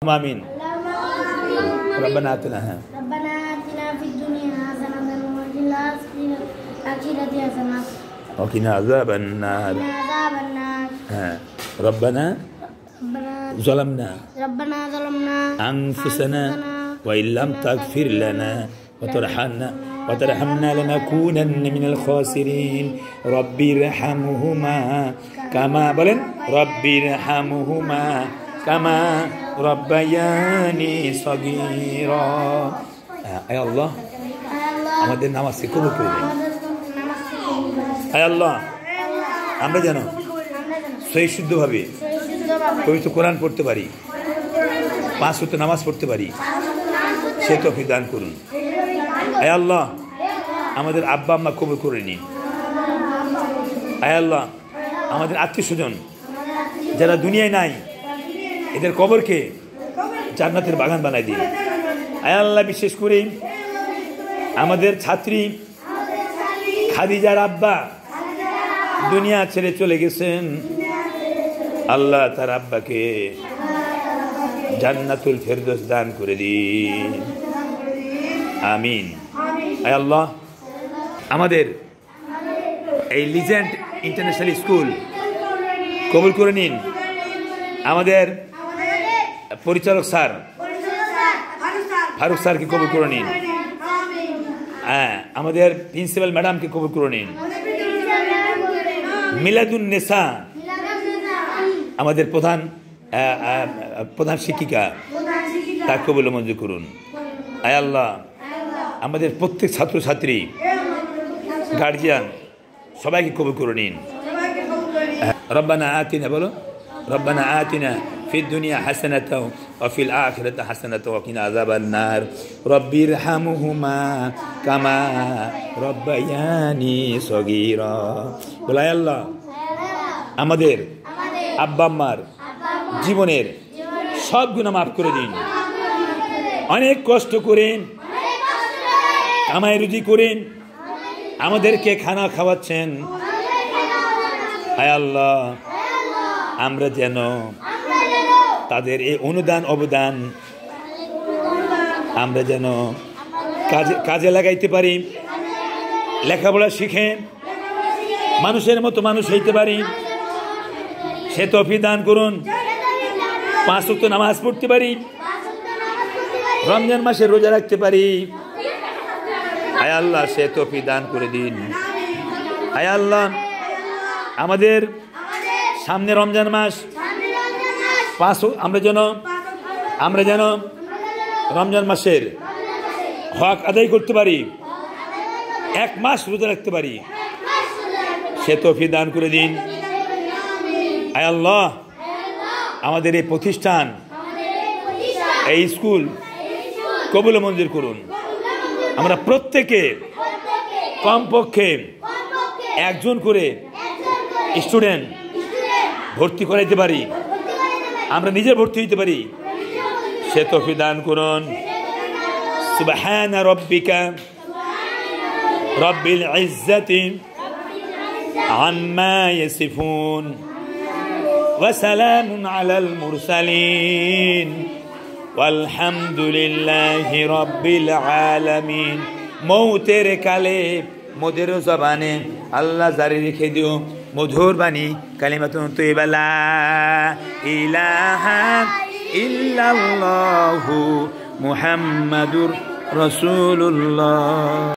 آمين. ربنا آتنا في الدنيا حسنة وفي الآخرة حسنة وقنا عذاب النار. ربنا ظلمنا أنفسنا وإن لم تغفر لنا وترحمنا لنكونن من الخاسرين. ربي ارحمهما كما كما ربياني صغيرا. আয় আল্লাহ আমাদের নামাজকে কবুল করে দিন। আয় আল্লাহ আমরা যেন সহি শুদ্ধভাবে পবিত্র কোরআন পড়তে পারি, 5 ওয়াক্ত নামাজ পড়তে পারি, সে তৌফিক দান করুন। আয় আল্লাহ আমাদের আব্বা আম্মা কবুল করে নিন। আয় আল্লাহ আমাদের আত্মীয় স্বজন যারা দুনিয়ায় নাই এদের কবরকে জান্নাতের বাগান বানাই দিন। আয় আল্লাহ বিশেষ করে আমাদের ছাত্রী খাদিজার আব্বা দুনিয়া ছেড়ে চলে গেছেন, আল্লাহ তার আব্বাকে জান্নাতুল ফেরদৌস দান করে দিন, আমিন। আয় আল্লাহ আমাদের এই লিজেন্ড ইন্টারন্যাশনাল স্কুল কবুল করে নিন। আমাদের পরিচালক স্যার ফারুক স্যারকে কবুল করে নিন। হ্যাঁ আমাদের প্রিন্সিপাল ম্যাডামকে কবুল করে নিন। মিলাদুন নেসা আমাদের প্রধান শিক্ষিকা তার কবুল মঞ্জুর করুন। আয় আল্লাহ আমাদের প্রত্যেক ছাত্রছাত্রী গার্জিয়ান সবাইকে কবুল করে নিন। রব্বানা আতিনা বলো, রব্বানা আতিনা في الدنيا حسنة وفي الآخرة حسنة وقنا عذاب النار. ربي ارحمهما كما ربياني صغيرا. বলাই আল্লাহ আমাদের আব্বা আম্মার জীবনের সব গুনাহ মাফ করে দিন। অনেক কষ্ট করেন, কামাই রুজি করেন, আমাদেরকে খানা খাওয়াচ্ছেন। আয় আল্লাহ আমরা যেন তাদের এই অনুদান অবদান আমরা যেন কাজে লাগাইতে পারি, লেখাপড়া শিখে মানুষের মতো মানুষ হইতে পারি, সে তৌফিক দান করুন। 5 ওয়াক্ত নামাজ পড়তে পারি, রমজান মাসে রোজা রাখতে পারি। আয় আল্লাহ সে তৌফিক দান করে দিন। আয় আল্লাহ আমাদের সামনে রমজান মাস, আমরা যেন রমজান মাসের হক আদায় করতে পারি, 1 মাস রোজা রাখতে পারি, সে তৌফিক দান করে দিন। আয় আল্লাহ আমাদের এই প্রতিষ্ঠান, এই স্কুল কবুল মঞ্জুর করুন। আমরা প্রত্যেকে কমপক্ষে 1 জন করে স্টুডেন্ট ভর্তি করাইতে পারি, আমরা নিজে ভর্তি হইতে পারি, সে তৌফিক দান করুন। সুবহান রাব্বিকা রব্বিল ইজ্জাতি আম্মা ইয়াসিফুন ওয়া সালামুন আলাল মুরসালিন ওয়ালহামদুলিল্লাহি রাব্বিল আলামিন। মৌতের কালে মোদের জবানে আল্লাহ জারি রেখে দিও মধুর বাণী কালিমাতুন তাইয়্যিবা লা ইলাহা ইল্লাল্লাহু মুহাম্মাদুর রাসূলুল্লাহ।